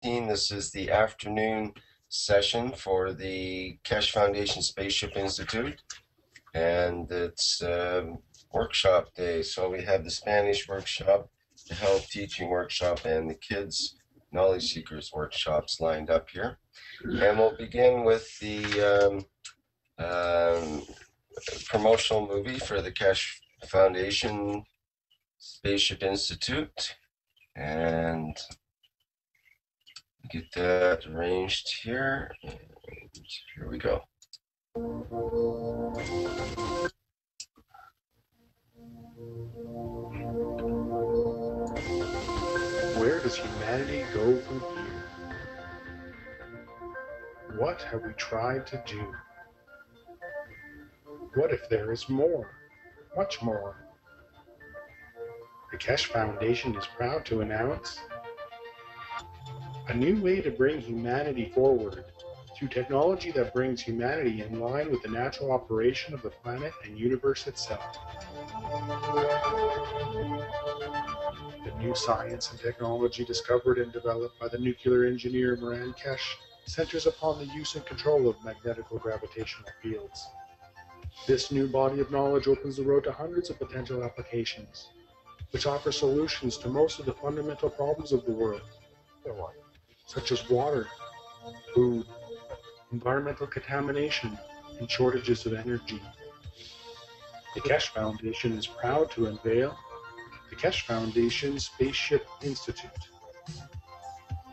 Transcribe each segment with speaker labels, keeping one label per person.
Speaker 1: 15. This is the afternoon session for the Keshe Foundation Spaceship Institute, and it's workshop day. So we have the Spanish workshop, the health teaching workshop, and the kids knowledge seekers workshops lined up here. And we'll begin with the promotional movie for the Keshe Foundation Spaceship Institute, and get that arranged here, and here we go.
Speaker 2: Where does humanity go from here? What have we tried to do? What if there is more, much more? The Keshe Foundation is proud to announce a new way to bring humanity forward through technology that brings humanity in line with the natural operation of the planet and universe itself. The new science and technology discovered and developed by the nuclear engineer Keshe centers upon the use and control of magnetical gravitational fields. This new body of knowledge opens the road to hundreds of potential applications, which offer solutions to most of the fundamental problems of the world, such as water, food, environmental contamination, and shortages of energy. The Keshe Foundation is proud to unveil the Keshe Foundation Spaceship Institute.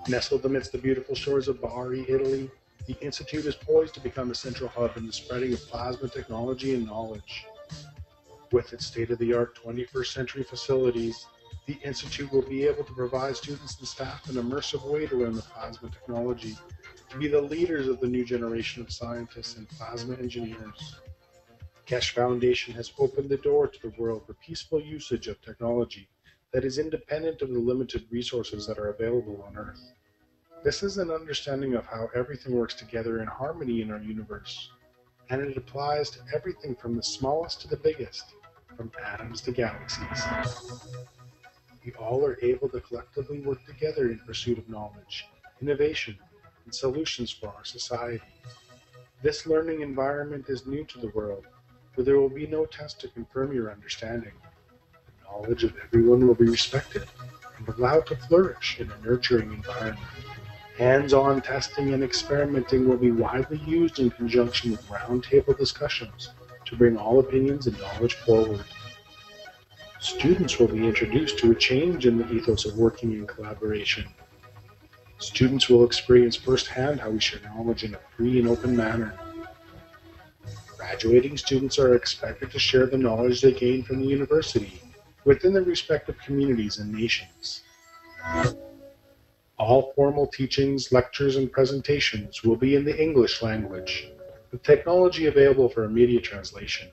Speaker 2: Nestled amidst the beautiful shores of Bari, Italy, the Institute is poised to become a central hub in the spreading of plasma technology and knowledge. With its state-of-the-art 21st century facilities, the Institute will be able to provide students and staff an immersive way to learn the plasma technology, to be the leaders of the new generation of scientists and plasma engineers. The Keshe Foundation has opened the door to the world for peaceful usage of technology that is independent of the limited resources that are available on Earth. This is an understanding of how everything works together in harmony in our universe, and it applies to everything from the smallest to the biggest, from atoms to galaxies. We all are able to collectively work together in pursuit of knowledge, innovation, and solutions for our society. This learning environment is new to the world, where there will be no test to confirm your understanding. The knowledge of everyone will be respected and allowed to flourish in a nurturing environment. Hands-on testing and experimenting will be widely used in conjunction with roundtable discussions to bring all opinions and knowledge forward. Students will be introduced to a change in the ethos of working in collaboration. Students will experience firsthand how we share knowledge in a free and open manner. Graduating students are expected to share the knowledge they gain from the university within their respective communities and nations. All formal teachings, lectures, and presentations will be in the English language, with technology available for immediate translation.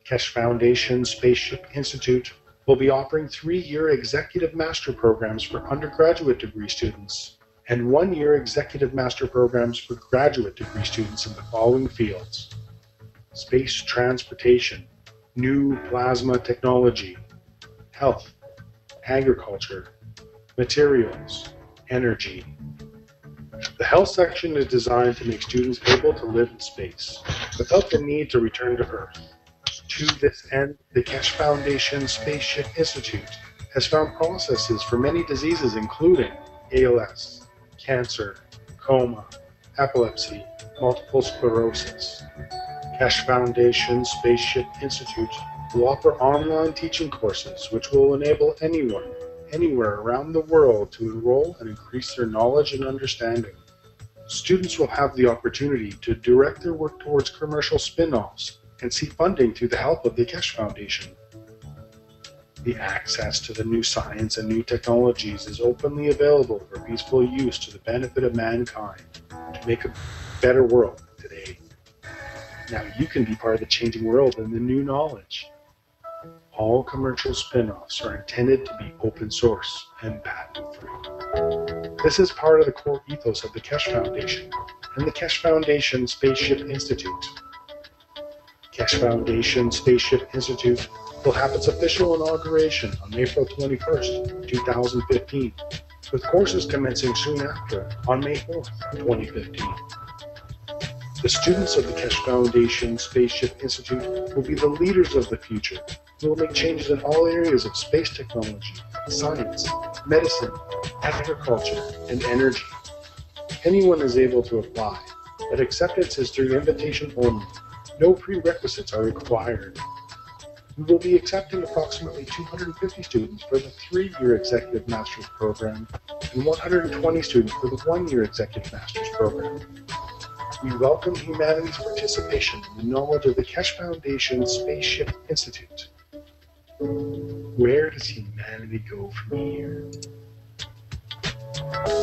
Speaker 2: Keshe Foundation Spaceship Institute will be offering 3-year executive master programs for undergraduate degree students and 1-year executive master programs for graduate degree students in the following fields: space transportation, new plasma technology, health, agriculture, materials, energy. The health section is designed to make students able to live in space without the need to return to Earth. To this end, the Keshe Foundation Spaceship Institute has found processes for many diseases including ALS, cancer, coma, epilepsy, multiple sclerosis. Keshe Foundation Spaceship Institute will offer online teaching courses which will enable anyone, anywhere around the world to enroll and increase their knowledge and understanding. Students will have the opportunity to direct their work towards commercial spin-offs and seek funding through the help of the Keshe Foundation. The access to the new science and new technologies is openly available for peaceful use to the benefit of mankind to make a better world today. Now you can be part of the changing world and the new knowledge. All commercial spin-offs are intended to be open source and patent-free. This is part of the core ethos of the Keshe Foundation and the Keshe Foundation Spaceship Institute. Keshe Foundation Spaceship Institute will have its official inauguration on April 21st, 2015, with courses commencing soon after on May 4th, 2015. The students of the Keshe Foundation Spaceship Institute will be the leaders of the future who will make changes in all areas of space technology, science, medicine, agriculture, and energy. Anyone is able to apply, but acceptance is through invitation only. No prerequisites are required. We will be accepting approximately 250 students for the 3-year Executive Master's Program and 120 students for the 1-year Executive Master's Program. We welcome humanity's participation in the knowledge of the Keshe Foundation Spaceship Institute. Where does humanity go from here?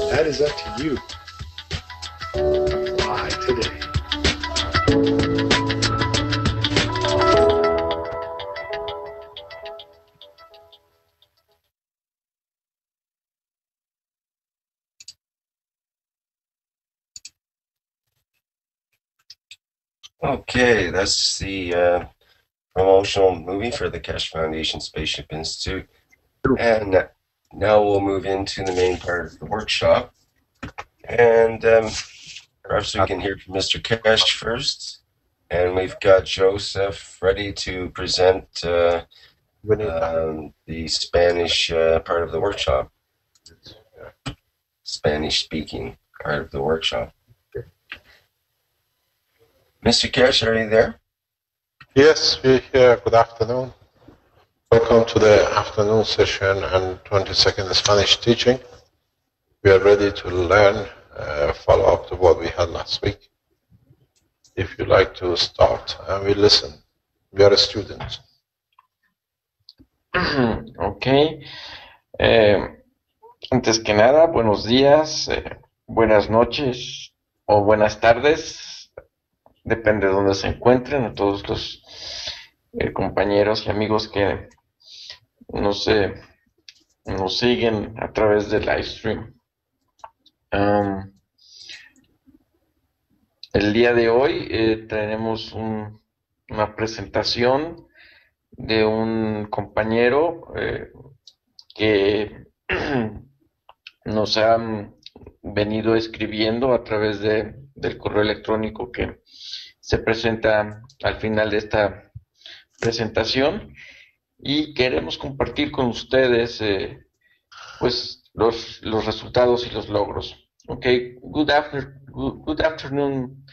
Speaker 2: That is up to you. Apply today.
Speaker 1: Okay, that's the promotional movie for the Keshe Foundation Spaceship Institute. And now we'll move into the main part of the workshop. And perhaps we can hear from Mr. Keshe first. And we've got Josef ready to present the Spanish part of the workshop. Spanish speaking part of the workshop. Mr. Keshe, are you there?
Speaker 3: Yes, we're here. Good afternoon. Welcome to the afternoon session and 20-second Spanish teaching. We are ready to learn, follow up to what we had last week. If you like to start, and we listen. We are students.
Speaker 4: Ok. Antes que nada, buenos días, buenas noches o buenas tardes, depende de dónde se encuentren, a todos los compañeros y amigos que nos siguen a través del Livestream. El día de hoy tenemos una presentación de un compañero que nos ha venido escribiendo a través del correo electrónico que se presenta al final de esta presentación, y queremos compartir con ustedes pues los resultados y los logros. Okay, good afternoon,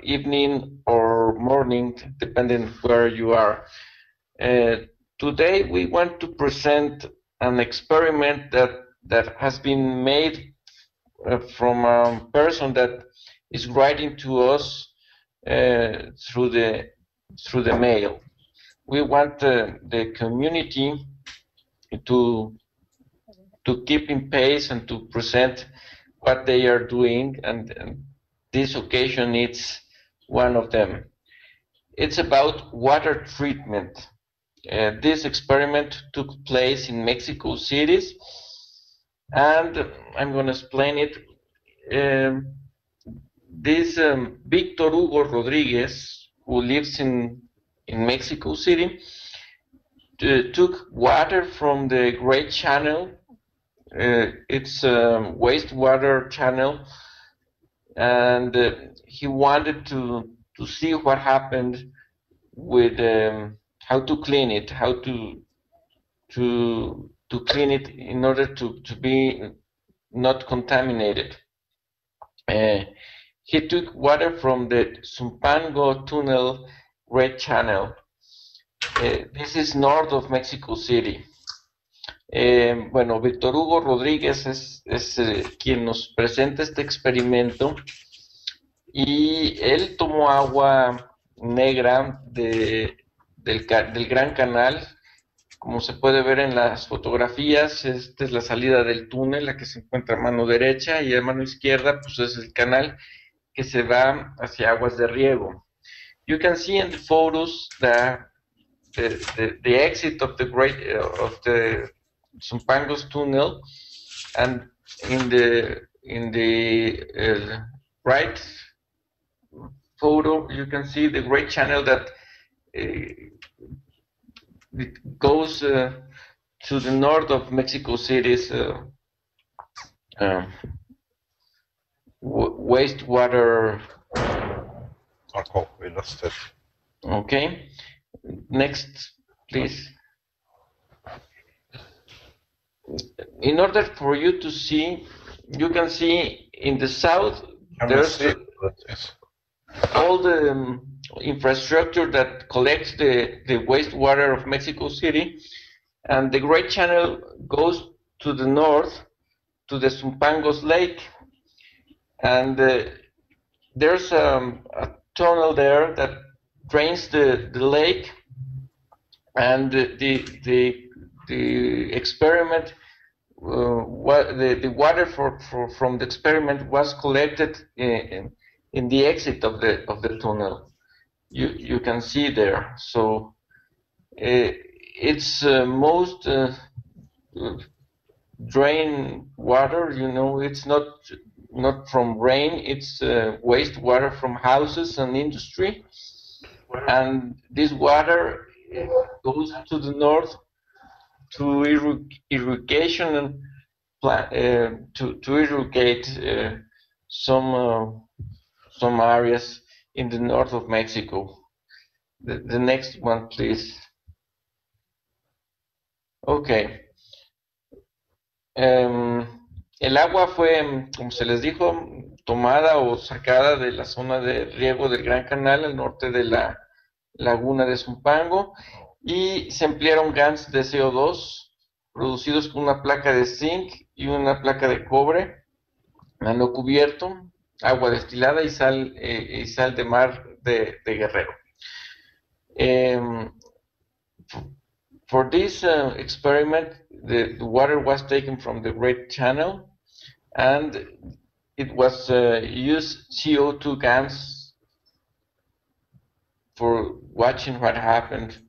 Speaker 4: evening or morning, depending where you are. Today we want to present an experiment that has been made from a person that is writing to us through the mail. We want the community to keep in pace and to present what they are doing, and this occasion it's one of them. It's about water treatment. This experiment took place in Mexico City, and I'm going to explain it. This Victor Hugo Rodriguez, who lives in Mexico City, took water from the Great Channel. It's a wastewater channel, and he wanted to see what happened with how to clean it, how to clean it in order to be not contaminated. He took water from the Zumpango Tunnel Great Channel. This is north of Mexico City. Bueno, Víctor Hugo Rodríguez es quien nos presenta este experimento, y él tomó agua negra del Gran Canal. Como se puede ver en las fotografías, esta es la salida del túnel, la que se encuentra a mano derecha, y a mano izquierda pues es el canal que se va hacia aguas de riego. You can see in the photos the exit of the Zumpangos tunnel, and in the right photo you can see the great channel that it goes to the north of Mexico City's wastewater.
Speaker 3: Oh, we lost it.
Speaker 4: Okay, next, please. In order for you to see, you can see in the south there's all the infrastructure that collects the wastewater of Mexico City, and the Great Channel goes to the north to the Zumpangos Lake, and there's a tunnel there that drains the lake, and the experiment, the water from the experiment was collected in the exit of the tunnel. You can see there. So it's most drain water. You know, it's not from rain. It's wastewater from houses and industry, and this water goes to the north to irrigation and to irrigate some areas in the north of Mexico. The next one, please. Okay. El agua fue, como se les dijo, tomada o sacada de la zona de riego del Gran Canal al norte de la laguna de Zumpango, y se emplearon Gans de CO2 producidos con una placa de zinc y una placa de cobre, nano cubierto, agua destilada y sal de mar de Guerrero. For this experiment, the water was taken from the Great Channel, and it was used CO2 Gans for watching what happened.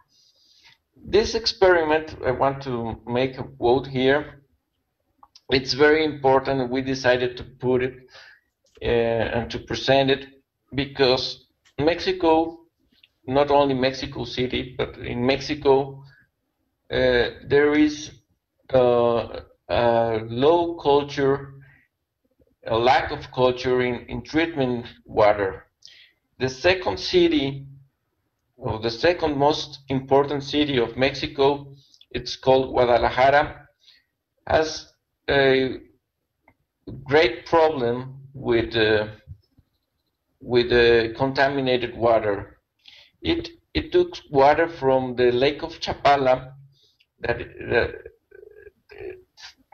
Speaker 4: This experiment, I want to make a quote here. It's very important. We decided to put it and to present it because Mexico, not only Mexico City, but in Mexico, there is a low culture, a lack of culture in treatment water. The second city, or the second most important city of Mexico, it's called Guadalajara, has a great problem with contaminated water. It took water from the lake of Chapala that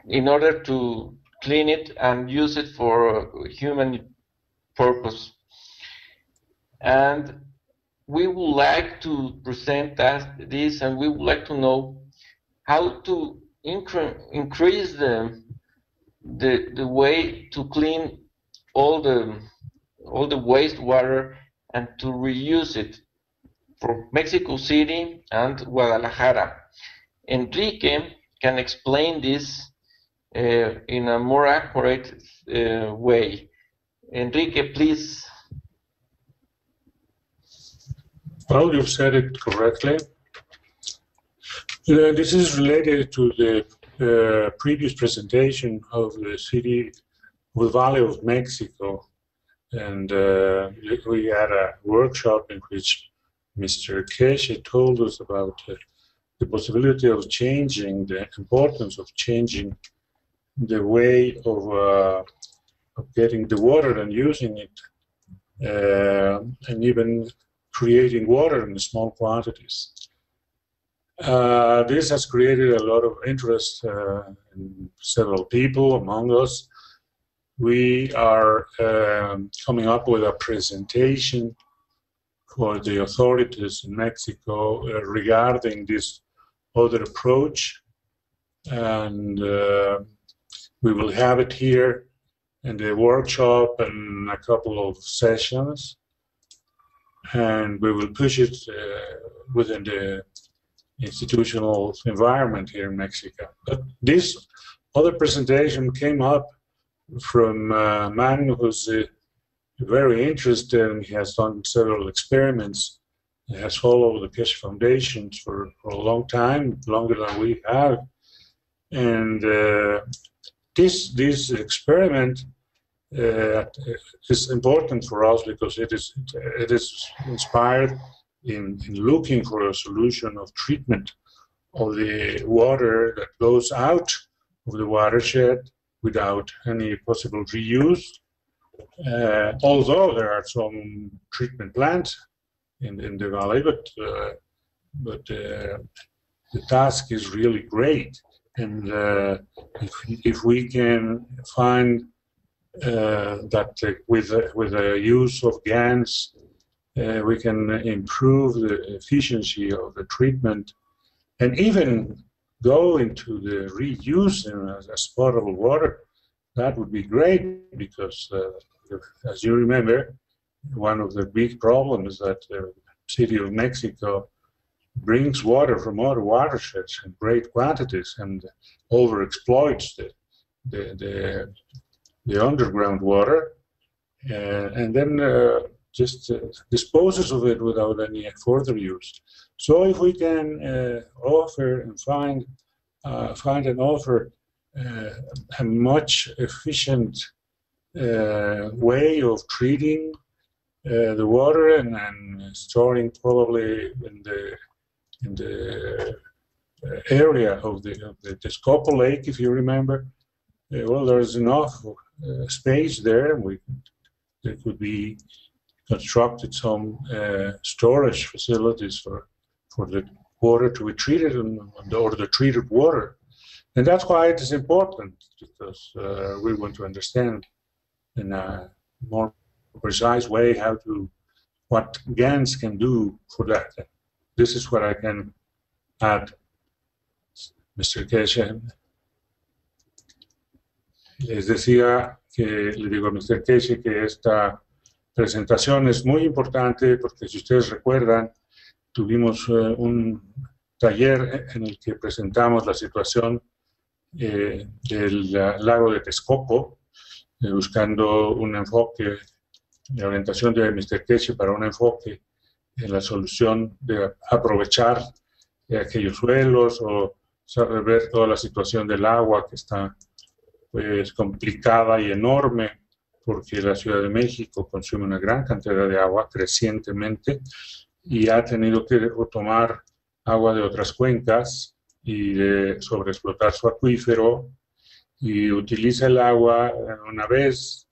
Speaker 4: in order to clean it and use it for human purpose. And we would like to present this, and we would like to know how to increase the way to clean all the wastewater and to reuse it for Mexico City and Guadalajara. Enrique can explain this in a more accurate way. Enrique, please.
Speaker 5: Well, you've said it correctly. This is related to the previous presentation of the city, the Valley of Mexico. And we had a workshop in which Mr. Keshe told us about the possibility of changing, the importance of changing the way of getting the water and using it, and even creating water in small quantities. This has created a lot of interest in several people among us. We are coming up with a presentation for the authorities in Mexico regarding this other approach, and we will have it here in the workshop and a couple of sessions, and we will push it within the institutional environment here in Mexico. But this other presentation came up from a man who's very interested, and he has done several experiments. He has followed the Keshe Foundations for a long time, longer than we have. And this experiment is important for us because it is inspired in looking for a solution of treatment of the water that goes out of the watershed without any possible reuse. Although there are some treatment plants in the valley, but the task is really great. And if we can find that with the use of Gans, we can improve the efficiency of the treatment and even go into the reuse as potable water, that would be great because, as you remember, one of the big problems that the city of Mexico brings water from other watersheds in great quantities and overexploits the underground water, and then just disposes of it without any further use. So if we can offer and find and offer a much efficient way of treating the water and storing probably in the area of the Texcoco Lake, if you remember, well, there's enough space there. There could be constructed some storage facilities for the water to be treated or the treated water. And that's why it is important, because we want to understand in a more precise way what Gans can do for that. This is what I can add, Mr. Keshe. Les decía le digo a Mr. Keshe que esta presentación es muy importante porque si ustedes recuerdan, tuvimos un taller en el que presentamos la situación del lago de Texcoco, buscando un enfoque, la orientación de Mr. Keshe para un enfoque en la solución de aprovechar aquellos suelos o ver toda la situación del agua que está pues complicada y enorme porque la Ciudad de México consume una gran cantidad de agua crecientemente y ha tenido que tomar agua de otras cuencas y de sobreexplotar su acuífero y utiliza el agua una vez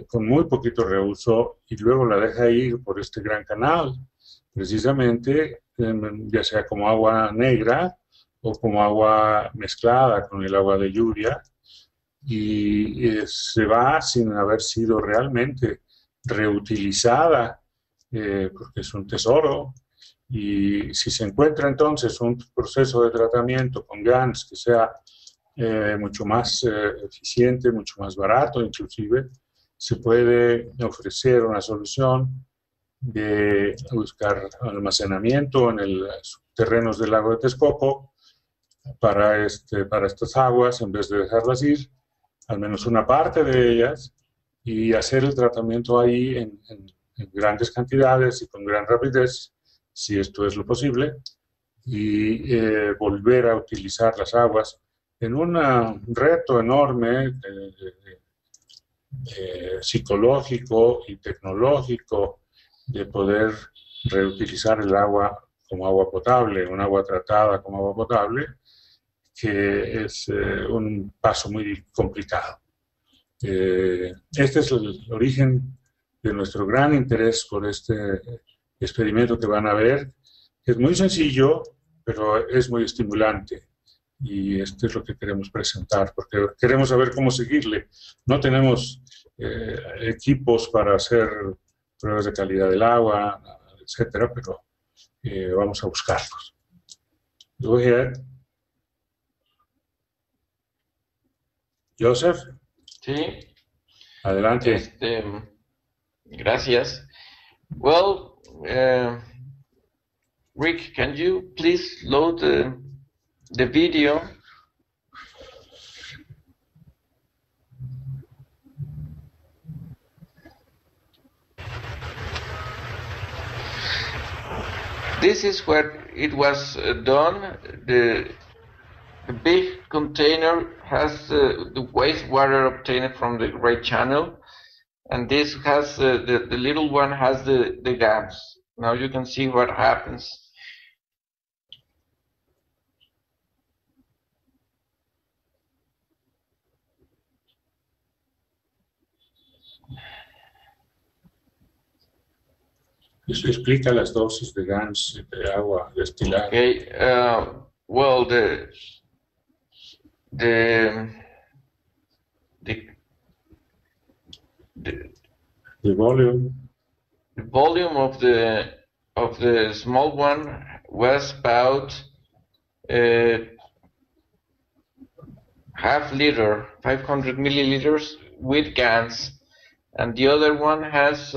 Speaker 5: con muy poquito reuso y luego la deja ir por este gran canal, precisamente ya sea como agua negra o como agua mezclada con el agua de lluvia y se va sin haber sido realmente reutilizada porque es un tesoro. Y si se encuentra entonces un proceso de tratamiento con Gans que sea mucho más eficiente, mucho más barato inclusive, se puede ofrecer una solución de buscar almacenamiento en los terrenos del lago de Texcoco para estas aguas, en vez de dejarlas ir, al menos una parte de ellas, y hacer el tratamiento ahí en grandes cantidades y con gran rapidez, si esto es lo posible, y volver a utilizar las aguas en un reto enorme psicológico y tecnológico de poder reutilizar el agua como agua potable, un agua tratada como agua potable, que es un paso muy complicado. Este es el origen de nuestro gran interés por este experimento que van a ver, que es muy sencillo, pero es muy estimulante. Y esto es lo que queremos presentar, porque queremos saber cómo seguirle. No tenemos equipos para hacer pruebas de calidad del agua, etcétera, pero vamos a buscarlos. Go ahead. Joseph.
Speaker 4: Sí.
Speaker 5: Adelante.
Speaker 4: Gracias. Well, Rick, can you please load the video? This is where it was done. the big container has the wastewater obtained from the gray channel, and this has the little one has the gas. Now you can see what happens.
Speaker 5: Explica las dosis de Gans de agua destilada.
Speaker 4: Okay, well, the
Speaker 5: volume.
Speaker 4: The volume of the small one was about half liter, 500 milliliters with Gans, and the other one has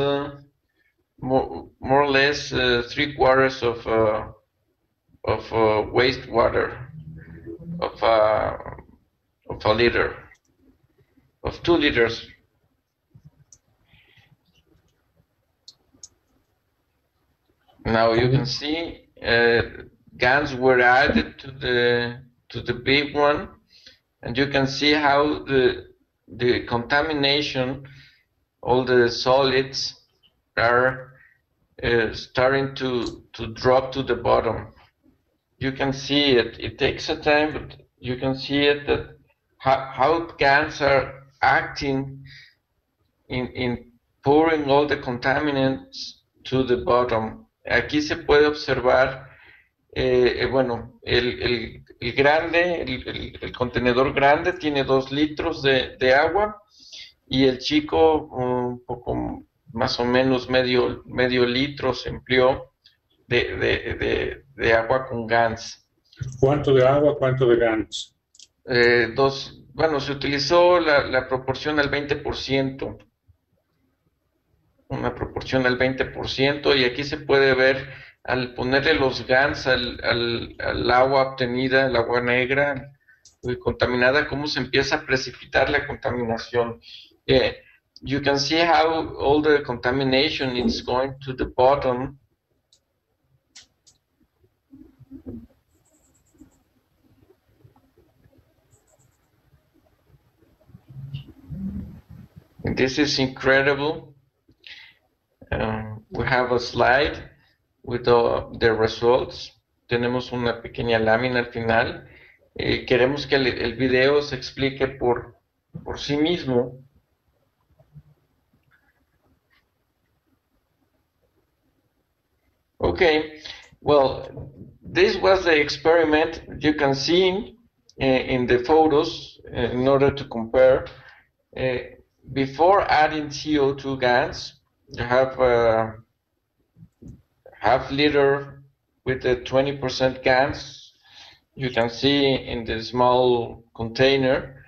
Speaker 4: more or less 3/4 of wastewater of a liter, of 2 liters. Now you can see Gans were added to the big one, and you can see how the contamination, all the solids are starting to drop to the bottom. You can see it. It takes a time, but you can see it that how Gans are acting in pouring all the contaminants to the bottom. Aquí se puede observar, bueno, el grande, el contenedor grande tiene 2 litros de agua, y el chico un poco más o menos medio litro se empleó de agua con Gans.
Speaker 5: ¿Cuánto de agua, cuánto de Gans?
Speaker 4: Bueno, se utilizó la proporción al 20%. Una proporción al 20%, y aquí se puede ver al ponerle los Gans al agua obtenida, el agua negra contaminada, cómo se empieza a precipitar la contaminación. You can see how all the contamination is going to the bottom. And this is incredible. We have a slide with the results. Tenemos una pequeña lámina al final. Queremos que el video se explique por sí mismo. Okay, well, this was the experiment. You can see in the photos in order to compare. Before adding CO2 Gans, you have half liter with the 20% Gans. You can see in the small container,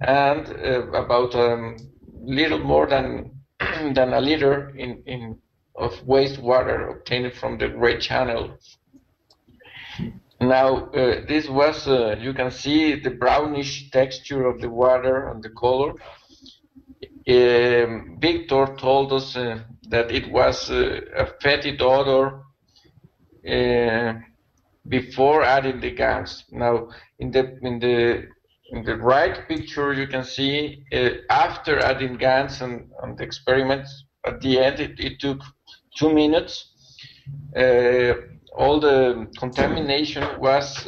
Speaker 4: and about little more than a liter of wastewater obtained from the gray channel. Now this was you can see the brownish texture of the water and the color. Victor told us that it was a fetid odor before adding the Gans. Now in the right picture you can see after adding Gans and the experiments. At the end it took 2 minutes. All the contamination was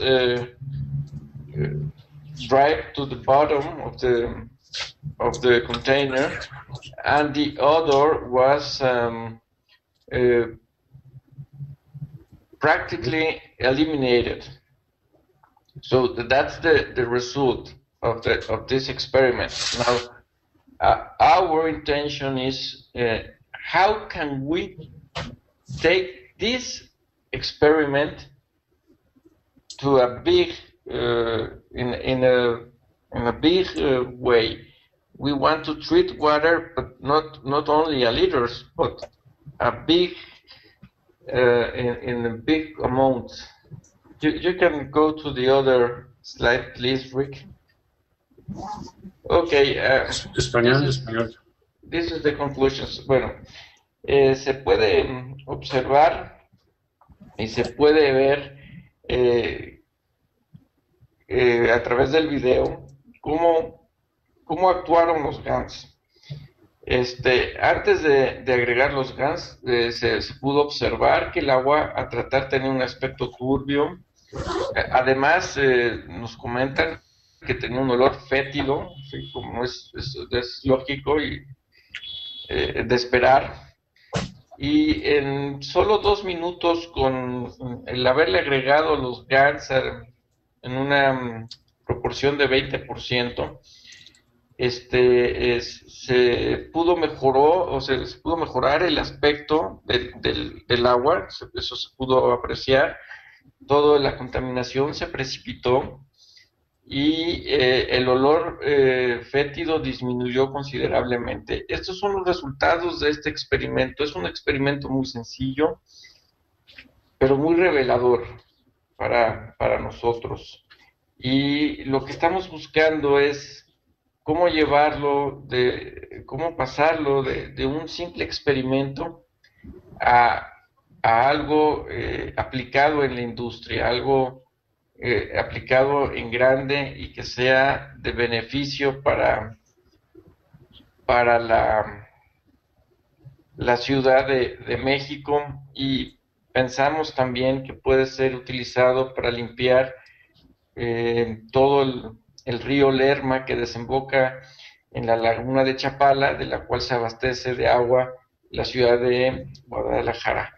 Speaker 4: drive to the bottom of the container, and the odor was practically eliminated. So that's the result of this experiment. Now our intention is how can we take this experiment to a big in a big way. We want to treat water, but not only a liters, but a big in a big amount. You can go to the other slide, please, Rick. Okay.
Speaker 5: Español.
Speaker 4: This is the conclusions. Bueno, se puede observar y se puede ver a través del video cómo actuaron los Gans. Antes de agregar los Gans, se pudo observar que el agua a tratar tenía un aspecto turbio. Además, nos comentan que tenía un olor fétido, ¿sí? Como es lógico y de esperar. Y en solo 2 minutos, con el haberle agregado los Gans en una proporción de 20%, se pudo mejorar el aspecto del agua, eso se pudo apreciar, toda la contaminación se precipitó y el olor fétido disminuyó considerablemente. Estos son los resultados de este experimento. Es un experimento muy sencillo, pero muy revelador para nosotros. Y lo que estamos buscando es cómo cómo pasarlo de un simple experimento a algo aplicado en la industria, algo aplicado en grande y que sea de beneficio para la Ciudad de México, y pensamos también que puede ser utilizado para limpiar todo el río Lerma que desemboca en la laguna de Chapala, de la cual se abastece de agua la ciudad de Guadalajara.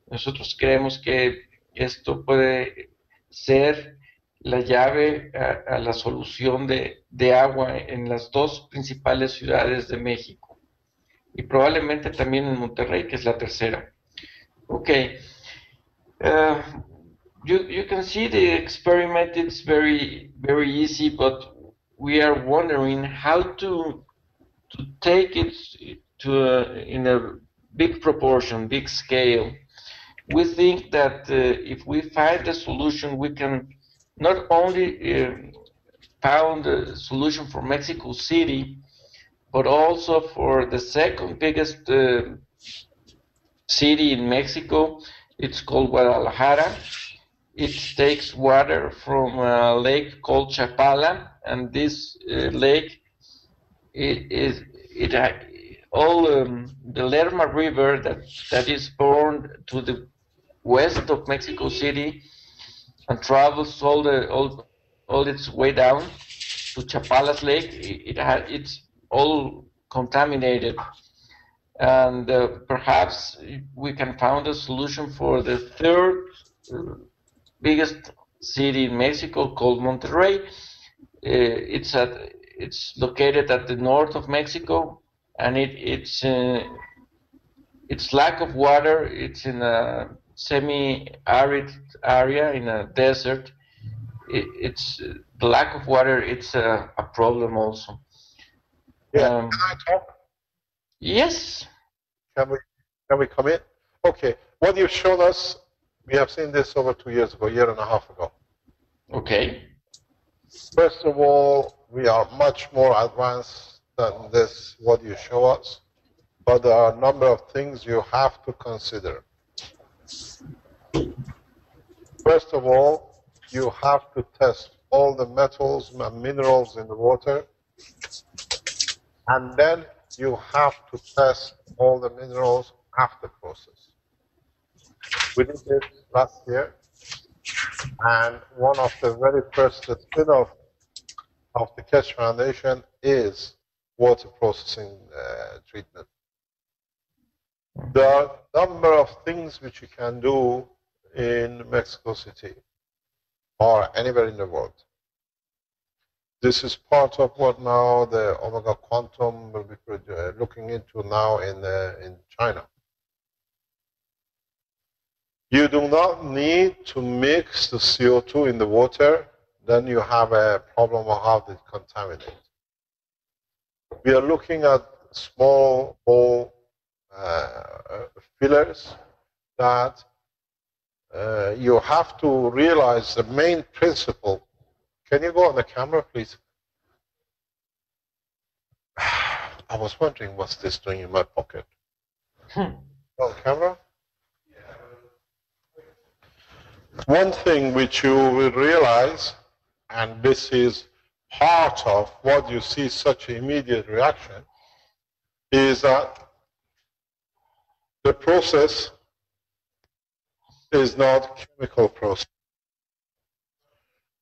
Speaker 4: Nosotros creemos que esto puede ser la llave a la solución de agua en las 2 principales ciudades de México y probablemente también en Monterrey, que es la tercera. Okay. You can see the experiment. It's very easy, but we are wondering how to take it in a big proportion, big scale. We think that if we find a solution, we can not only found a solution for Mexico City, but also for the second biggest city in Mexico. It's called Guadalajara. It takes water from a lake called Chapala, and this lake the Lerma River that is born to the west of Mexico City and travels all its way down to Chapala's lake. It's all contaminated, and perhaps we can find a solution for the third biggest city in Mexico, called Monterrey. It's located at the north of Mexico, and its lack of water. It's in a semi-arid area, in a desert. It's the lack of water. It's a problem also.
Speaker 3: Yeah. Can I talk?
Speaker 4: Yes.
Speaker 3: Can we come in? Okay. What you've shown us, we have seen this over 2 years ago, 1.5 years ago.
Speaker 4: Okay.
Speaker 3: First of all, we are much more advanced than this, what you show us, but there are a number of things you have to consider. First of all, you have to test all the metals and minerals in the water, and then you have to test all the minerals after process. We did this last year, and one of the very first spin-off of the Keshe Foundation is water processing treatment. There are a number of things which you can do in Mexico City or anywhere in the world. This is part of what now the Omega Quantum will be looking into now in China. You do not need to mix the CO2 in the water, then you have a problem of how to contaminate. We are looking at small bowl fillers that you have to realize the main principle. Can you go on the camera, please? I was wondering what's this doing in my pocket. On camera? One thing which you will realize, and this is part of what you see such an immediate reaction, is that the process is not a chemical process.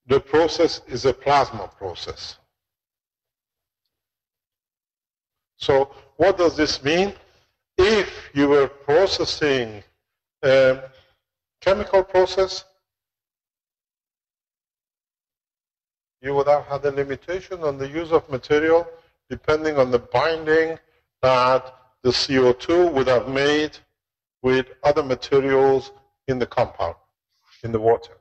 Speaker 3: The process is a plasma process. So what does this mean? If you were processing a chemical process, you would have had a limitation on the use of material depending on the binding that the CO2 would have made with other materials in the compound, in the water.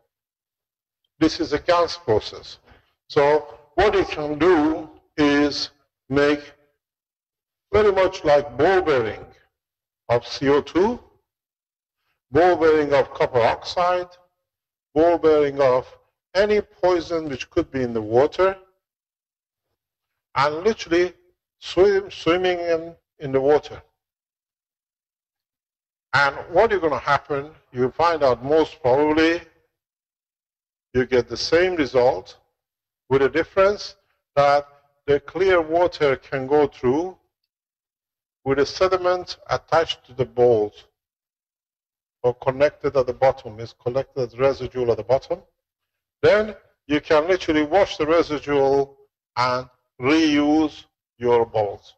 Speaker 3: This is a Gans process. So what you can do is make very much like ball bearing of CO2, ball bearing of copper oxide, ball bearing of any poison which could be in the water, and literally swimming in the water. And what is going to happen, you find out most probably you get the same result with a difference that the clear water can go through with a sediment attached to the balls or connected at the bottom, is collected as residual at the bottom. Then you can literally wash the residual and reuse your balls.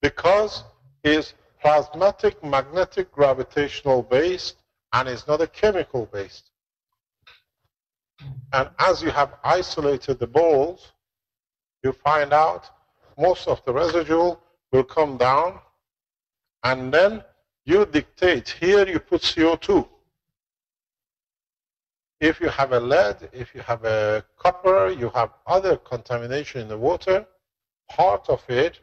Speaker 3: Because it's plasmatic magnetic gravitational based and is not a chemical based. And as you have isolated the balls, you find out most of the residual will come down, and then you dictate, here you put CO2. If you have a lead, if you have a copper, you have other contamination in the water, part of it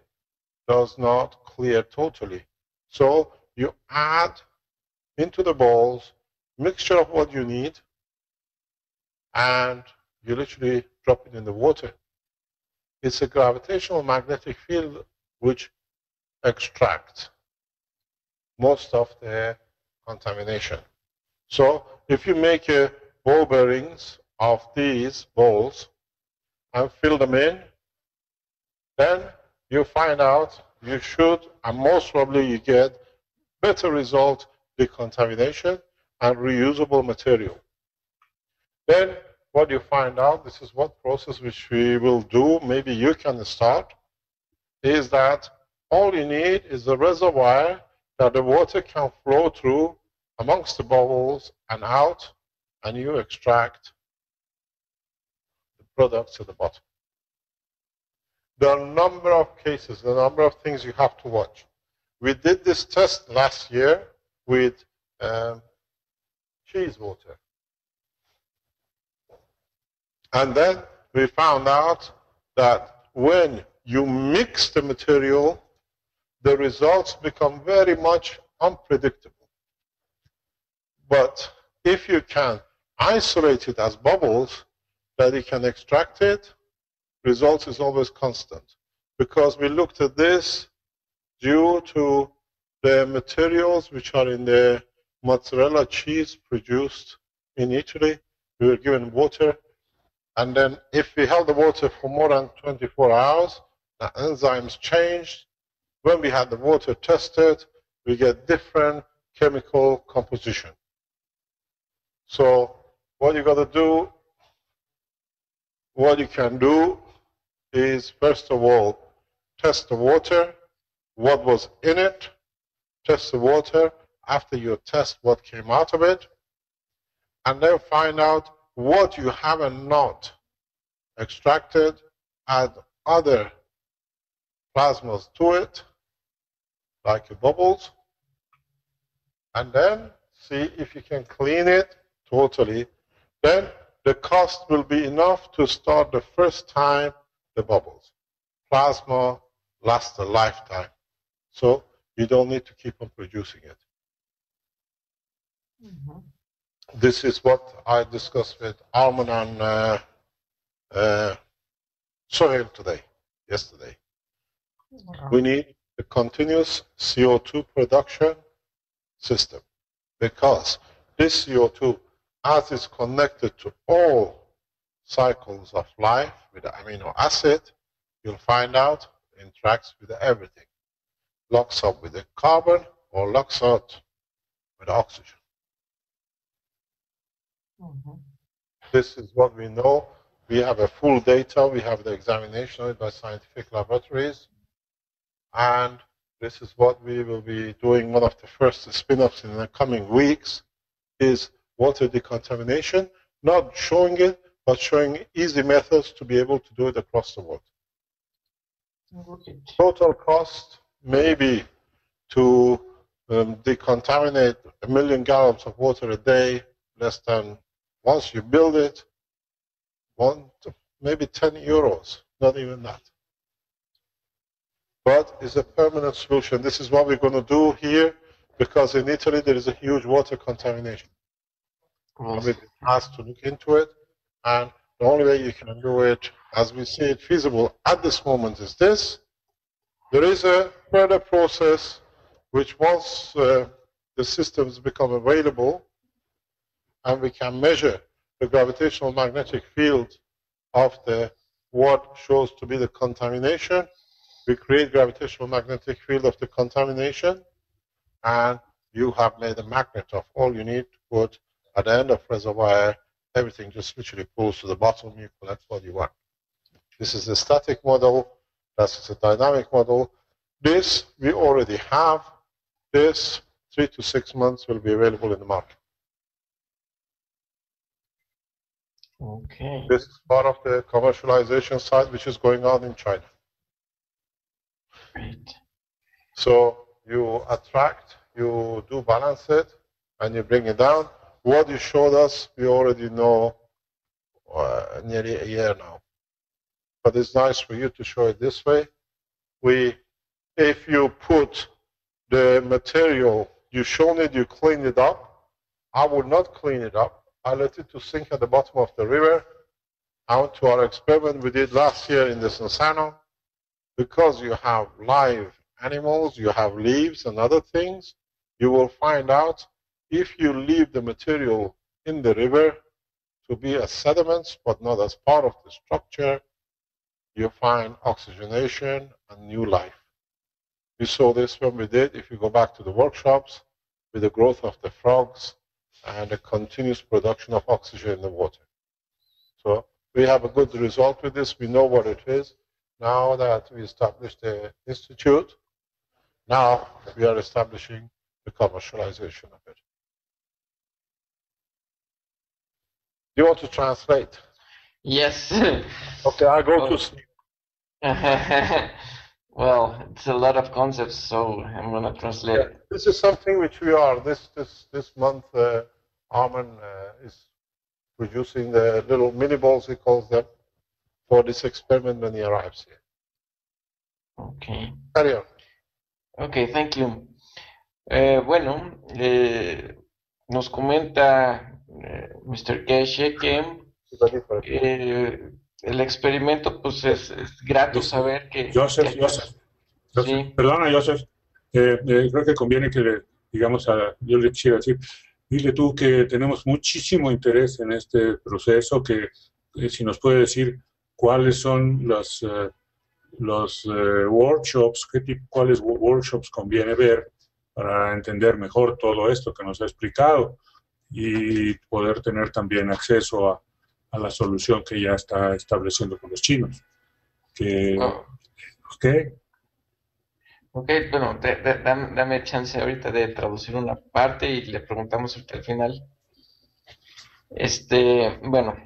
Speaker 3: does not clear totally. So you add into the balls mixture of what you need, and you literally drop it in the water. It's a gravitational magnetic field which extracts most of the contamination. So if you make a ball bearings of these balls and fill them in, then you find out you should, and most probably you get better result, decontamination and reusable material. Then what you find out, this is what process which we will do, maybe you can start, is that all you need is a reservoir that the water can flow through amongst the bubbles and out, and you extract the products at the bottom. There are a number of cases, a number of things you have to watch. We did this test last year with cheese water. And then we found out that when you mix the material, the results become very much unpredictable. But if you can isolate it as bubbles, that you can extract it, results is always constant. Because we looked at this due to the materials which are in the mozzarella cheese produced in Italy. We were given water, and then if we held the water for more than 24 hours, the enzymes changed. When we had the water tested, we get different chemical composition. So what you got to do, what you can do is, first of all, test the water, what was in it, test the water, after you test what came out of it, and then find out what you haven't not extracted, add other plasmas to it, like your bubbles, and then see if you can clean it totally. Then the cost will be enough to start the first time the bubbles. Plasma lasts a lifetime, so you don't need to keep on producing it. Mm-hmm. This is what I discussed with Arman and Sohail yesterday. Wow. We need a continuous CO2 production system, because this CO2, as it's connected to all cycles of life with the amino acid, you'll find out it interacts with everything. Locks up with the carbon or locks out with oxygen. This is what we know. We have a full data. We have the examination of it by scientific laboratories. And this is what we will be doing. One of the first spin-offs in the coming weeks is water decontamination, not showing it, but showing easy methods to be able to do it across the world. Total cost maybe to decontaminate 1 million gallons of water a day, less than, once you build it, maybe 10 euros, not even that. But it's a permanent solution. This is what we're going to do here, because in Italy there is a huge water contamination. We've been asked to look into it, and the only way you can do it, as we see it feasible at this moment, is this. There is a further process which, once the systems become available and we can measure the gravitational magnetic field of what shows to be the contamination, we create gravitational magnetic field of the contamination, and you have made a magnet of all you need to put at the end of reservoir. Everything just literally pulls to the bottom. You collect what you want. This is a static model. That's a dynamic model. This we already have. This 3 to 6 months will be available in the market.
Speaker 4: Okay.
Speaker 3: This is part of the commercialization side which is going on in China.
Speaker 4: Great.
Speaker 3: So you attract, you do balance it, and you bring it down. What you showed us, we already know nearly a year now. But it's nice for you to show it this way. If you put the material, you shown it, you clean it up. I would not clean it up. I let it to sink at the bottom of the river. Out to our experiment we did last year in the Sansano. Because you have live animals, you have leaves and other things, you will find out if you leave the material in the river to be as sediments but not as part of the structure, you find oxygenation and new life. We saw this when we did, if you go back to the workshops, with the growth of the frogs and the continuous production of oxygen in the water. So we have a good result with this. We know what it is. Now that we established the institute, now we are establishing the commercialization of it. Do you want to translate?
Speaker 4: Yes.
Speaker 3: Okay, I go to sleep.
Speaker 4: Well, it's a lot of concepts, so I'm going to translate.
Speaker 3: Yeah, this is something which we are. This month, Armin is producing the little mini balls, he calls them, for this experiment when he arrives here.
Speaker 4: Okay.
Speaker 3: Carry on.
Speaker 4: Okay, thank you. Bueno, nos comenta Mr. Keshe que el experimento, pues es grato saber que...
Speaker 5: Joseph,
Speaker 4: sí.
Speaker 5: Perdona, Joseph, creo que conviene que le digamos yo le quisiera decir, dile tú que tenemos muchísimo interés en este proceso, que si nos puede decir cuáles son los workshops, cuáles workshops conviene ver para entender mejor todo esto que nos ha explicado y poder tener también acceso a la solución que ya está estableciendo con los chinos.
Speaker 4: Ok, bueno, dame chance ahorita de traducir una parte y le preguntamos ahorita al final. Bueno,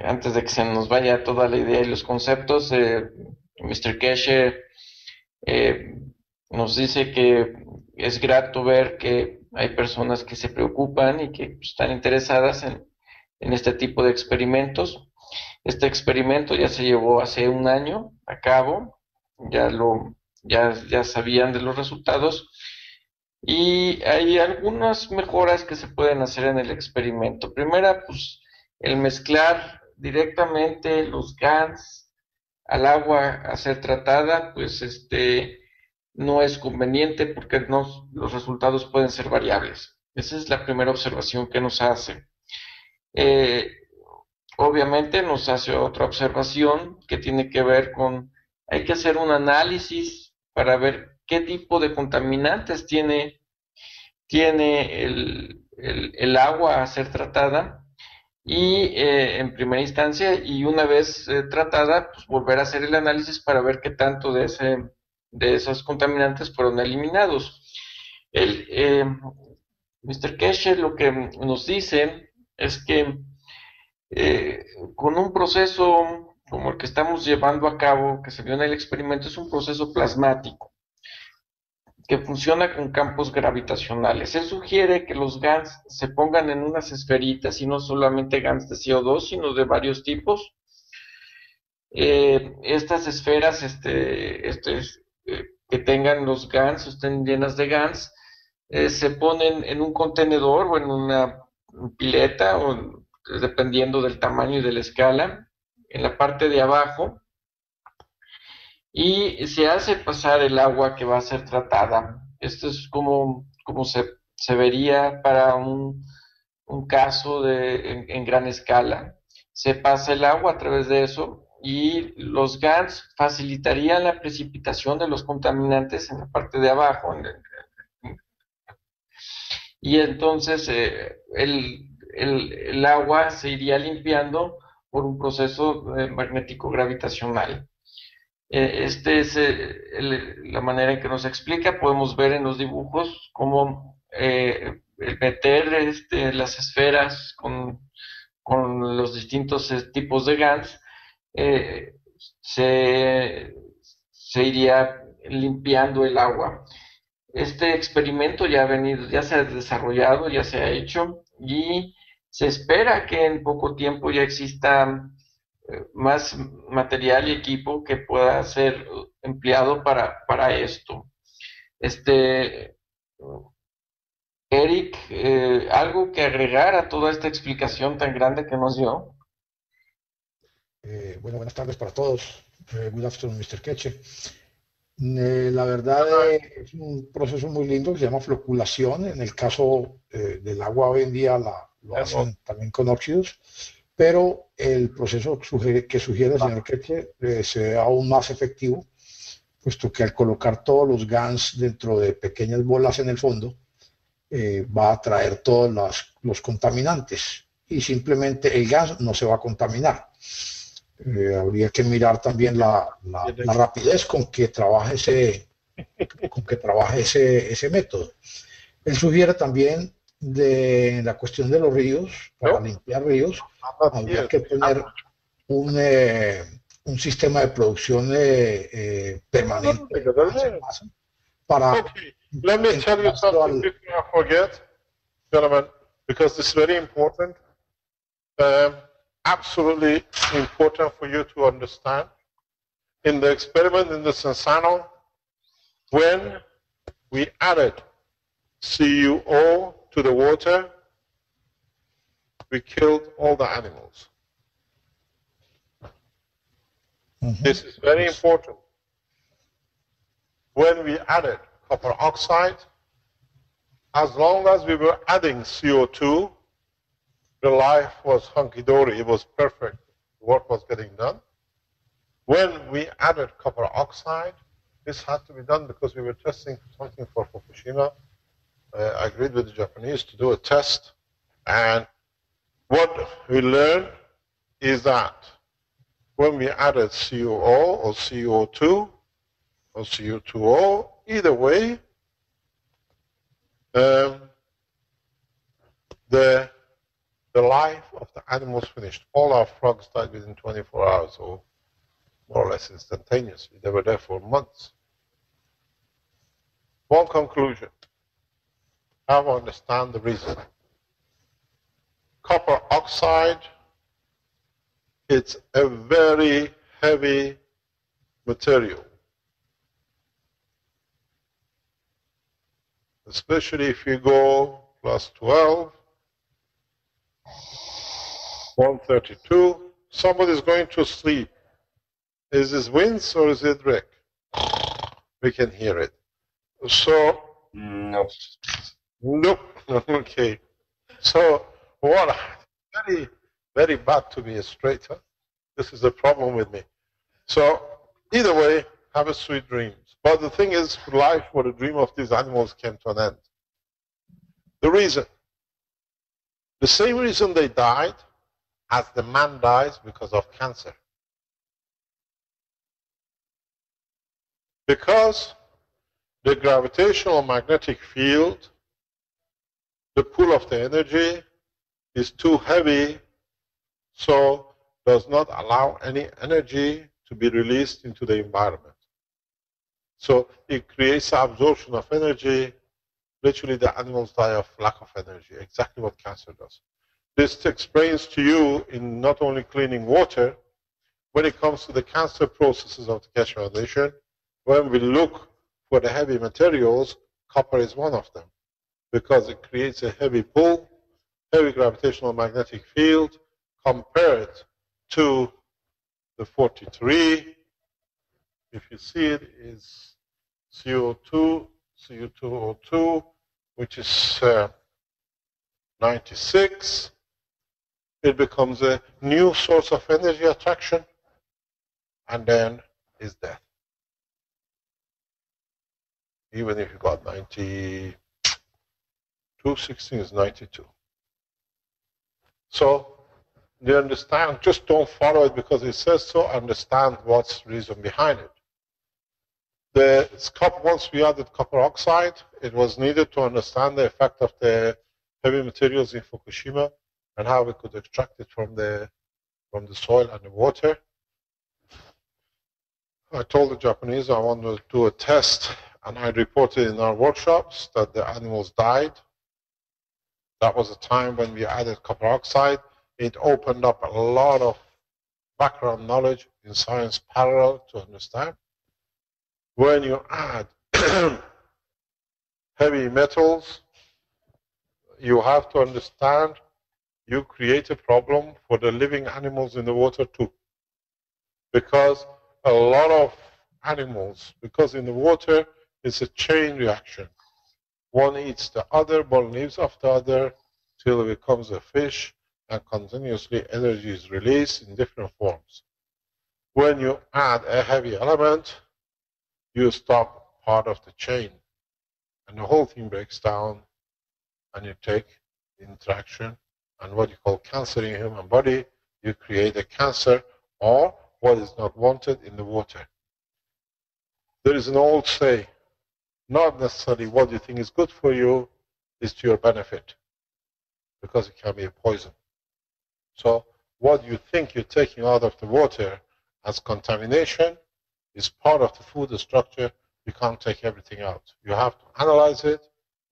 Speaker 4: antes de que se nos vaya toda la idea y los conceptos, Mr. Keshe nos dice que es grato ver que hay personas que se preocupan y que están interesadas en este tipo de experimentos. Este experimento ya se llevó hace 1 año a cabo, ya sabían de los resultados y hay algunas mejoras que se pueden hacer en el experimento. Primera, pues el mezclar directamente los Gans al agua a ser tratada, pues no es conveniente porque los resultados pueden ser variables. Esa es la primera observación que nos hace. obviamente nos hace otra observación que tiene que ver con, hay que hacer un análisis para ver qué tipo de contaminantes tiene el agua a ser tratada y en primera instancia y una vez tratada, pues volver a hacer el análisis para ver qué tanto de esos contaminantes fueron eliminados. Mr. Keshe lo que nos dice es que con un proceso como el que estamos llevando a cabo, que se vio en el experimento, es un proceso plasmático que funciona con campos gravitacionales. Él sugiere que los Gans se pongan en unas esferitas y no solamente Gans de CO2, sino de varios tipos. Estas esferas que tengan los Gans, estén llenas de Gans, se ponen en un contenedor o en una pileta, o dependiendo del tamaño y de la escala, en la parte de abajo, y se hace pasar el agua que va a ser tratada. Esto es como se vería para un caso en gran escala. Se pasa el agua a través de eso y los GANs facilitarían la precipitación de los contaminantes en la parte de abajo. Y entonces el agua se iría limpiando por un proceso magnético gravitacional. Este es la manera en que nos explica. Podemos ver en los dibujos cómo meter las esferas con los distintos tipos de GANs se iría limpiando el agua. Este experimento ya se ha desarrollado, ya se ha hecho y se espera que en poco tiempo ya exista más material y equipo que pueda ser empleado para esto. Eric, ¿algo que agregar a toda esta explicación tan grande que nos dio?
Speaker 6: Bueno, buenas tardes para todos. Good afternoon, Mr. Keshe. La verdad es un proceso muy lindo que se llama floculación. En el caso del agua hoy en día lo hacen también con óxidos, pero el proceso que sugiere el señor Keshe se ve aún más efectivo, puesto que al colocar todos los GANs dentro de pequeñas bolas en el fondo, va a atraer todos los contaminantes y simplemente el gas no se va a contaminar. Habría que mirar también la rapidez con que trabaja ese método. Él sugiere también de la cuestión de los ríos, para limpiar ríos, habría que tener un sistema de producción permanente para
Speaker 3: Okay, let me tell you something before I forget, gentlemen, because this is very important. Absolutely important for you to understand. In the experiment in the Sensano, when we added CuO to the water, we killed all the animals. Mm-hmm. This is very important. When we added copper oxide, as long as we were adding CO2, the life was hunky-dory, it was perfect, the work was getting done. When we added copper oxide, this had to be done because we were testing something for Fukushima. I agreed with the Japanese to do a test, and what we learned is that when we added CuO or CO2 or CO2O, either way, the life of the animals finished. All our frogs died within 24 hours, or more or less instantaneously. They were there for months. One conclusion. Have to understand the reason. Copper oxide, it's a very heavy material. Especially if you go plus 12, 132, somebody's going to sleep. Is this Vince or is it Rick? We can hear it. So,
Speaker 1: Nope.
Speaker 3: Nope. Okay. So, what? very bad to be straight. Huh? This is the problem with me. So either way, have a sweet dreams. But the thing is, life or the dream of these animals came to an end. The reason, the same reason they died as the man dies because of cancer. Because the gravitational magnetic field, the pull of the energy is too heavy, so does not allow any energy to be released into the environment. So it creates absorption of energy. Literally, the animals die of lack of energy, exactly what cancer does. This explains to you in not only cleaning water, when it comes to the cancer processes of the Keshe Foundation, when we look for the heavy materials, copper is one of them, because it creates a heavy pull, heavy gravitational magnetic field, compared to the 43. If you see it, is CO2, CO2O2, which is 96. It becomes a new source of energy attraction, and then is death. Even if you got 92, 16 is 92. So, you understand, just don't follow it because it says so, understand what's the reason behind it. Once we added copper oxide, it was needed to understand the effect of the heavy materials in Fukushima and how we could extract it from the soil and the water. I told the Japanese I wanted to do a test, and I reported in our workshops that the animals died. That was a time when we added copper oxide. It opened up a lot of background knowledge in science parallel to understand. When you add heavy metals, you have to understand you create a problem for the living animals in the water too. Because a lot of animals, because in the water it's a chain reaction. One eats the other, one lives off the other, till it becomes a fish, and continuously energy is released in different forms. When you add a heavy element, you stop part of the chain, and the whole thing breaks down, and you take interaction and what you call cancer in human body. You create a cancer or what is not wanted in the water. There is an old saying, not necessarily what you think is good for you is to your benefit, because it can be a poison. So what you think you're taking out of the water as contamination is part of the food structure. You can't take everything out. You have to analyze it,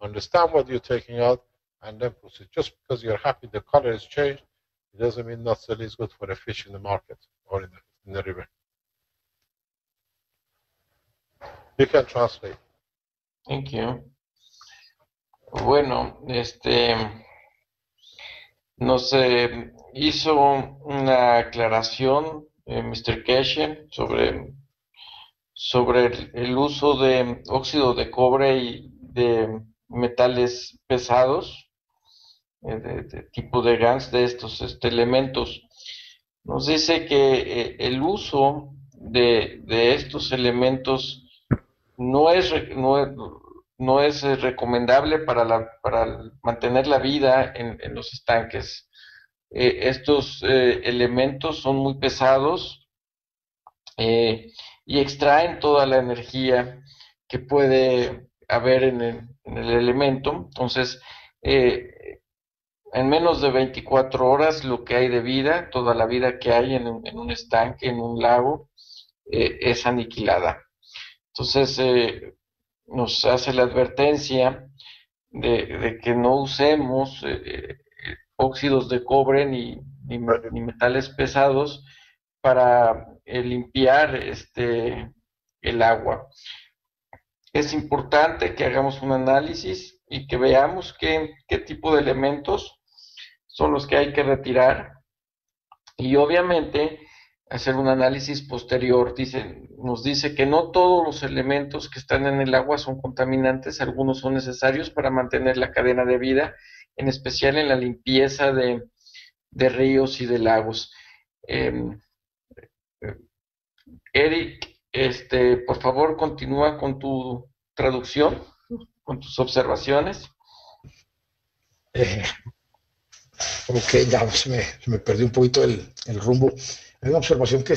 Speaker 3: understand what you're taking out, and then proceed. Just because you're happy the color has changed, it doesn't mean necessarily it's good for a fish in the market or in the river. You can translate.
Speaker 4: Thank you. Bueno, nos hizo una aclaración Mr. Keshe sobre el uso de óxido de cobre y de metales pesados, de tipo de Gans, de estos elementos. Nos dice que el uso de estos elementos no es recomendable para mantener la vida en los estanques. Estos elementos son muy pesados y extraen toda la energía que puede haber en el elemento. Entonces, en menos de 24 horas lo que hay de vida, toda la vida que hay en un estanque, en un lago, es aniquilada. Entonces, nos hace la advertencia de que no usemos óxidos de cobre ni metales pesados para limpiar el agua. Es importante que hagamos un análisis y que veamos qué tipo de elementos son los que hay que retirar, y obviamente hacer un análisis posterior. Nos dice que no todos los elementos que están en el agua son contaminantes, algunos son necesarios para mantener la cadena de vida, en especial en la limpieza de de ríos y de lagos. Eric, por favor, continúa con tu traducción, con tus observaciones.
Speaker 6: Ok, ya se me perdió un poquito el rumbo. Hay una observación que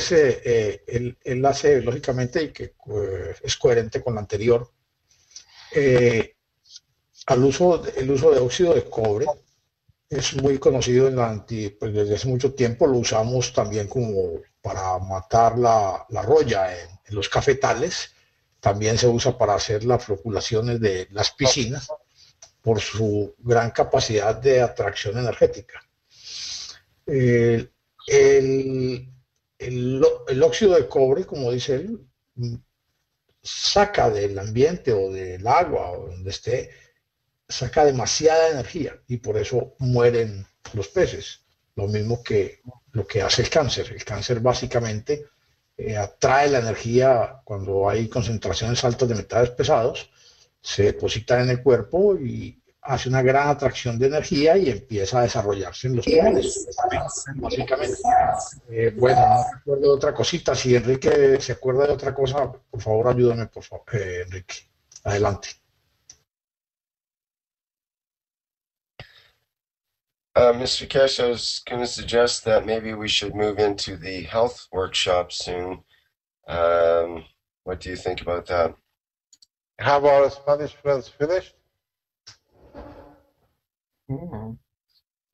Speaker 6: él hace lógicamente y que es coherente con la anterior. El uso de óxido de cobre es muy conocido pues desde hace mucho tiempo. Lo usamos también como para matar la roya en los cafetales. También se usa para hacer las floculaciones de las piscinas por su gran capacidad de atracción energética. El, el óxido de cobre, como dice él, saca del ambiente o del agua o donde esté, saca demasiada energía y por eso mueren los peces. Lo mismo que lo que hace el cáncer. El cáncer básicamente atrae la energía cuando hay concentraciones altas de metales pesados, se deposita en el cuerpo y hace una gran atracción de energía y empieza a desarrollarse en los pulmones, básicamente. Bueno, no recuerdo de otra cosita. Si Enrique se acuerda de otra cosa, por favor, ayúdame, por favor, Enrique. Adelante.
Speaker 1: Mr. Keshe, I was going to suggest that maybe we should move into the health workshop soon. What do you think about that?
Speaker 3: Have our Spanish friends finished?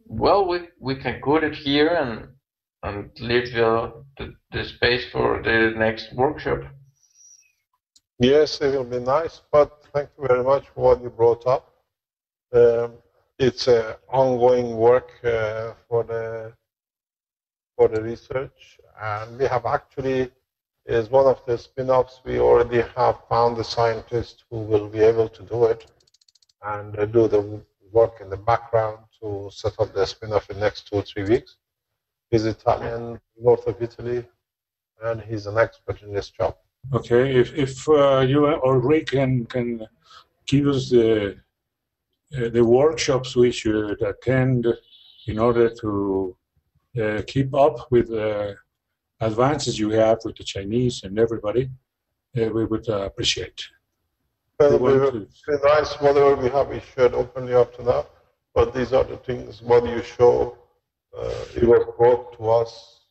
Speaker 4: Well, we can cut it here and leave the space for the next workshop.
Speaker 3: Yes, it will be nice, but thank you very much for what you brought up. It's ongoing work for the research, and we have actually, is one of the spin-offs, we already have found the scientist who will be able to do it and do the work in the background to set up the spin-off in the next 2 or 3 weeks. He's Italian, north of Italy, and he's an expert in this job.
Speaker 5: Okay, if you or Rick can give us the workshops we should attend in order to keep up with the advances you have with the Chinese and everybody, we would appreciate.
Speaker 3: Well, it would be nice, whatever we have, we shared openly up to now, but these are the things, what you show, it was brought to us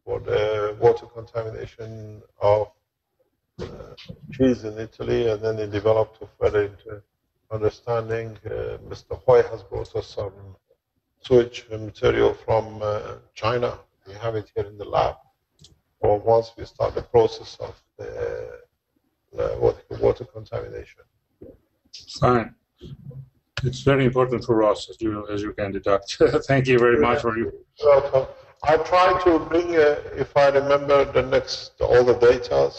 Speaker 3: for the water contamination of cheese in Italy, and then it developed to further into understanding. Mr. Hoy has brought us some sewage material from China. We have it here in the lab. Or once we start the process of the water contamination.
Speaker 5: Fine. It's very important for us, as you can deduct. Thank you very much for you.
Speaker 3: Welcome. I try to bring, if I remember all the data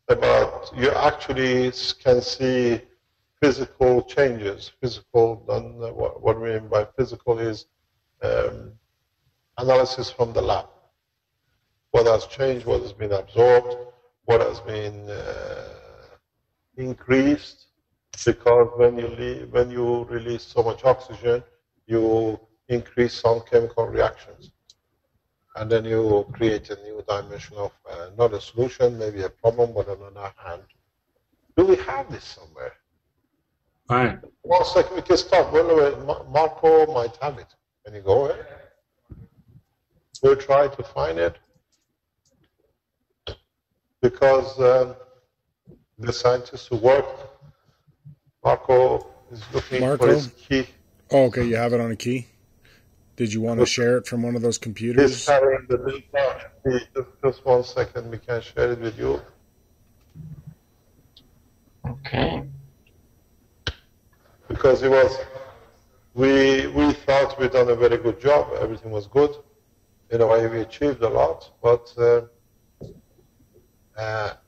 Speaker 3: about, you actually can see physical changes. What we mean by physical is analysis from the lab. What has changed, what has been absorbed, what has been increased, because when you release so much oxygen, you increase some chemical reactions. And then you create a new dimension of not a solution, maybe a problem, but on the other hand, do we have this somewhere?
Speaker 5: Fine.
Speaker 3: 1 second, we can stop. Well, Marco might have it. Can you go ahead? We'll try to find it. Because the scientists who worked, Marco is looking for his key.
Speaker 2: Oh, okay, you have it on a key? Did you want to share it from one of those computers?
Speaker 3: He's carrying the data. Just 1 second, we can share it with you.
Speaker 4: Okay.
Speaker 3: Because we thought we'd done a very good job. Everything was good. In a way, we achieved a lot, but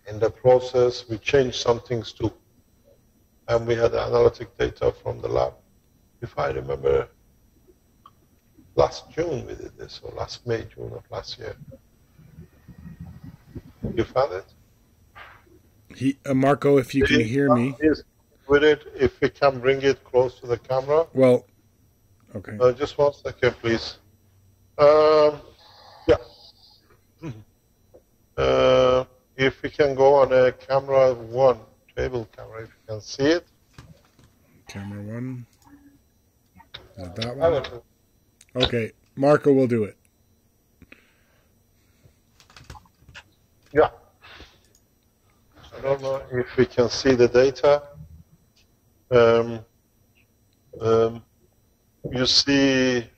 Speaker 3: in the process, we changed some things too. And we had analytic data from the lab. If I remember, last June we did this, or last May, June of last year. You found it?
Speaker 2: Marco, if you can hear me.
Speaker 3: With it, if we can bring it close to the camera.
Speaker 2: Well, okay.
Speaker 3: Just 1 second, please. Yeah. If we can go on a camera 1, table camera, if you can see it.
Speaker 2: Camera 1. Is it that
Speaker 3: I
Speaker 2: one?
Speaker 3: will do.
Speaker 2: Okay, Marco will do it.
Speaker 3: Yeah. I don't know if we can see the data. You see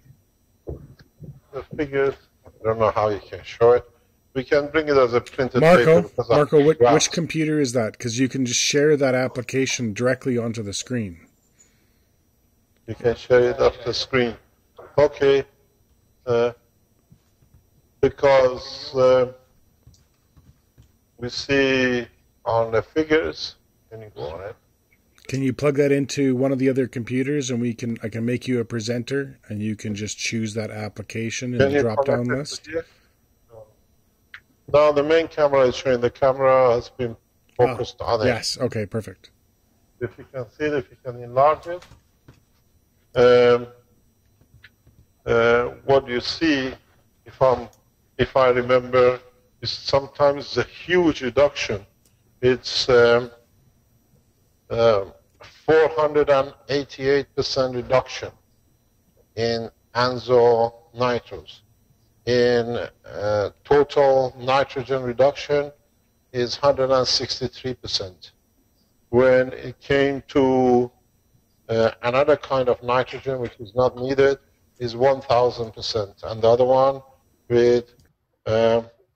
Speaker 3: the figures. I don't know how you can show it. We can bring it as a printed paper.
Speaker 2: Marco, which computer is that? Because you can just share that application directly onto the screen.
Speaker 3: You can share it off the screen. Okay. Because we see on the figures. Can you go on it?
Speaker 2: Can you plug that into one of the other computers, and I can make you a presenter, and you can just choose that application in the drop-down list?
Speaker 3: No, the main camera is showing. The camera has been focused on it.
Speaker 2: Yes. Okay. Perfect.
Speaker 3: If you can see it, if you can enlarge it, what you see, if I remember, is sometimes a huge reduction. It's 488% reduction in nitrous. In total nitrogen reduction is 163%. When it came to another kind of nitrogen which is not needed is 1000%, and the other one with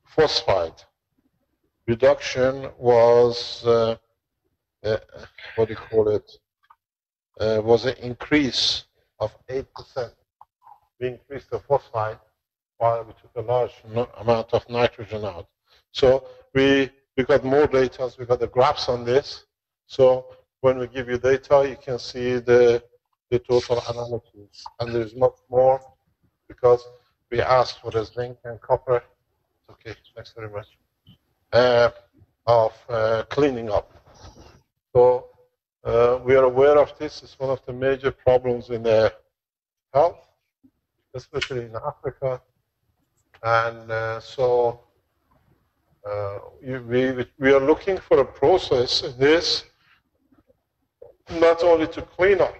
Speaker 3: phosphide reduction was what do you call it? Was an increase of 8%. We increased the phosphide while we took a large amount of nitrogen out. So we got more data, we got the graphs on this. So when we give you data, you can see the total analysis. And there's much more because we asked for the zinc and copper. Okay, thanks very much. Of cleaning up. So we are aware of this. It's one of the major problems in the health, especially in Africa. And we are looking for a process in this, not only to clean up,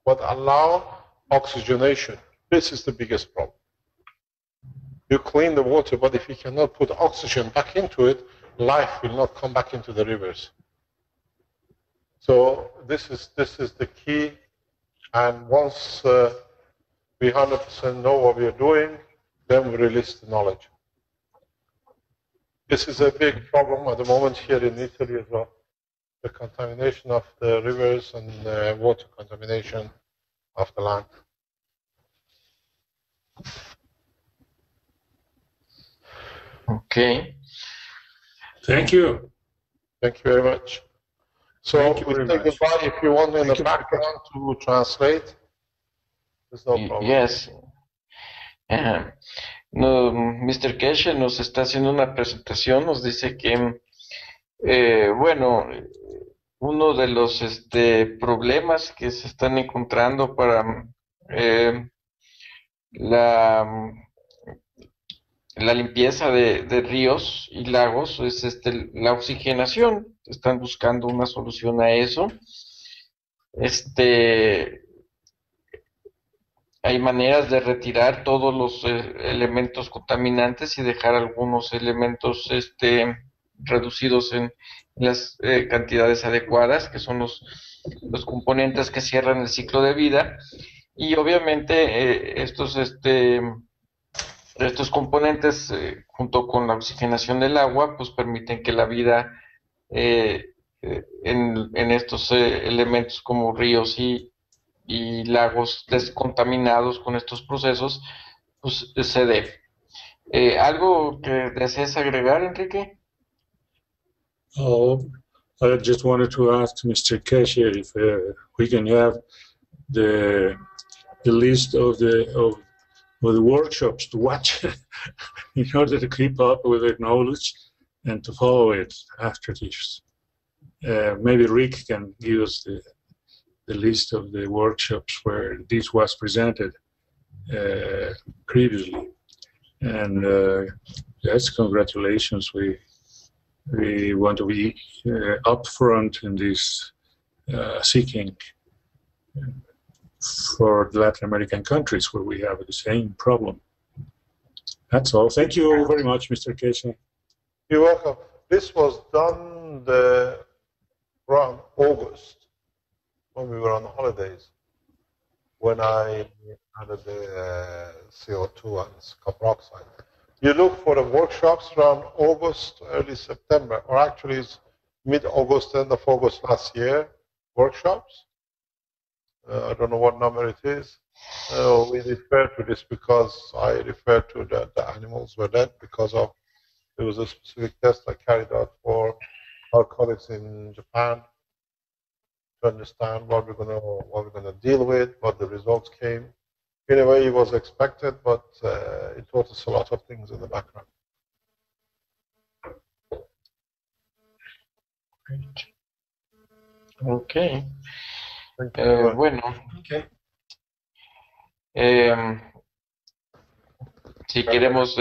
Speaker 3: but allow oxygenation. This is the biggest problem. You clean the water, but if you cannot put oxygen back into it, life will not come back into the rivers. So this is the key. And once we 100% know what we are doing, then we release the knowledge. This is a big problem at the moment here in Italy as well. The contamination of the rivers and water contamination of the land.
Speaker 4: Okay.
Speaker 5: Thank you.
Speaker 3: Thank you very much. So we take the body if you want in the background to translate. There's no problem.
Speaker 4: Yes. No, Mr. Keshe nos está haciendo una presentación, nos dice que, bueno, uno de los problemas que se están encontrando para la limpieza de ríos y lagos es la oxigenación. Están buscando una solución a eso. Hay maneras de retirar todos los elementos contaminantes y dejar algunos elementos reducidos en las cantidades adecuadas, que son los componentes que cierran el ciclo de vida. Y obviamente estos componentes, junto con la oxigenación del agua, pues permiten que la vida en estos elementos como ríos y lagos descontaminados con estos procesos, pues se dé. ¿Algo que desees agregar, Enrique?
Speaker 5: I just wanted to ask Mr. Keshe if we can have the list of the workshops to watch in order to keep up with the knowledge and to follow it after this. Maybe Rick can give us the list of the workshops where this was presented previously. And yes, congratulations. We want to be upfront in this seeking for the Latin American countries where we have the same problem. That's all. Thank you very much, Mr. Keshe.
Speaker 3: You're welcome. This was done around August when we were on holidays, when I added the CO2 and copper oxide. You look for the workshops around August, early September, or actually it's mid-August, end of August last year, workshops. I don't know what number it is. We refer to this because I refer to the animals were dead because of, there was a specific test I carried out for our colleagues in Japan to understand what we're gonna deal with, what the results came. In a way, it was expected, but it taught us a lot of things in the background.
Speaker 4: Okay. Bueno,
Speaker 1: Okay.
Speaker 4: si queremos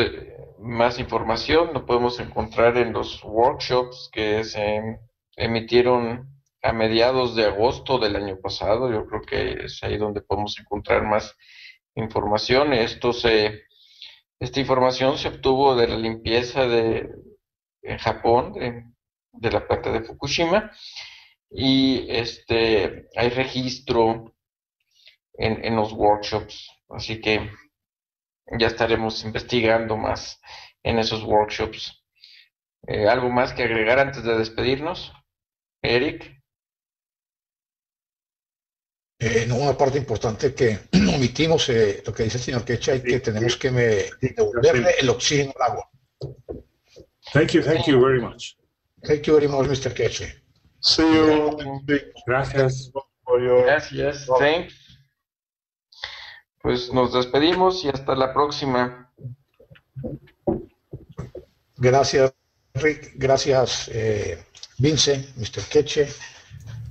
Speaker 4: más información, lo podemos encontrar en los workshops que se emitieron a mediados de agosto del año pasado. Yo creo que es ahí donde podemos encontrar más información. Esta información se obtuvo de la limpieza en Japón, de la planta de Fukushima, y hay registro en los workshops, así que ya estaremos investigando más en esos workshops. ¿Algo más que agregar antes de despedirnos, Eric?
Speaker 6: No, una parte importante que omitimos, lo que dice el señor Keshe, hay que tenemos que devolverle el oxígeno al agua.
Speaker 5: Thank you very much.
Speaker 6: Thank you very much, Mr. Keshe.
Speaker 3: See you next week.
Speaker 5: Gracias.
Speaker 4: Gracias, thanks. Pues nos despedimos y hasta la próxima.
Speaker 6: Gracias, Rick. Gracias, Vince, Mr. Keshe,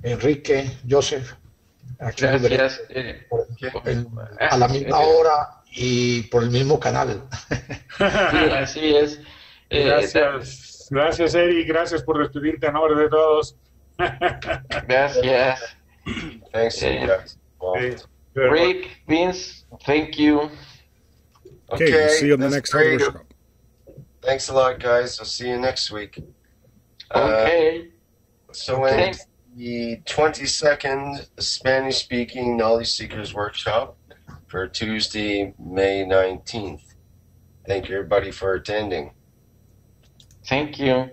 Speaker 6: Enrique, Joseph. Aquí
Speaker 4: Gracias.
Speaker 6: a la misma hora y por el mismo canal.
Speaker 4: Sí, así es.
Speaker 5: Gracias. Gracias, Eric. Gracias por despedirte a nombre de todos.
Speaker 4: Gracias.
Speaker 1: Thanks, guys. Well,
Speaker 4: Rick, Vince, thank you.
Speaker 2: Okay, see you on the
Speaker 1: that's
Speaker 2: next
Speaker 1: great.
Speaker 2: workshop.
Speaker 1: Thanks a lot, guys. I'll see you next week.
Speaker 4: Okay.
Speaker 1: So in the 22nd Spanish-speaking Knowledge Seekers Workshop for Tuesday, May 19th. Thank you, everybody, for attending.
Speaker 4: Thank you.